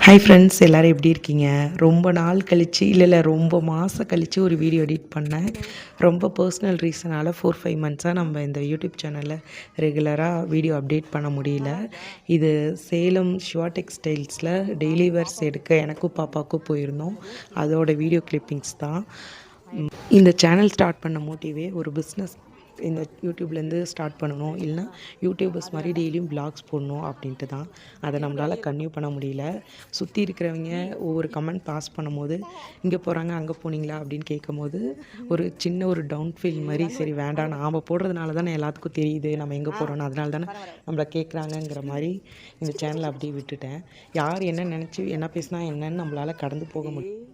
Hi friends, எல்லோரும் எப்படி இருக்கீங்க? ரொம்ப நாள் கழித்து இல்லை ரொம்ப மாதம் கழித்து ஒரு வீடியோ எடிட் பண்ணேன். ரொம்ப பர்சனல் ரீசனால் 4-5 மந்த்ஸாக நம்ம இந்த யூடியூப் சேனலில் ரெகுலராக வீடியோ அப்டேட் பண்ண முடியல. இது சேலம் சிவா டெக்ஸ்டைல்ஸில் டெய்லி வேர்ஸ் எடுக்க எனக்கும் பாப்பாவுக்கும் போயிருந்தோம். அதோட வீடியோ கிளிப்பிங்ஸ் தான். இந்த சேனல் ஸ்டார்ட் பண்ண மோட்டிவே ஒரு பிஸ்னஸ் இந்த யூடியூப்லேருந்து ஸ்டார்ட் பண்ணணும், இல்லைனா யூடியூபர்ஸ் மாதிரி டெய்லியும் விளாக்ஸ் போடணும் அப்படின்ட்டு தான். அதை நம்மளால் கன்டினியூ பண்ண முடியல. சுற்றி இருக்கிறவங்க ஒவ்வொரு கமெண்ட் பாஸ் பண்ணும்போது, இங்கே போகிறாங்க அங்கே போனீங்களா அப்படின்னு கேட்கும்போது ஒரு சின்ன ஒரு டவுன் ஃபீல் மாதிரி, சரி வேண்டாம், நாம் போடுறதுனால தானே எல்லாத்துக்கும் தெரியுது நம்ம எங்கே போகிறோன்னு, அதனால தானே நம்மளை கேட்குறாங்கங்கிற மாதிரி இந்த சேனலை அப்படியே விட்டுட்டேன். யார் என்ன நினச்சி என்ன பேசினா என்னன்னு நம்மளால் கடந்து போக முடியும்.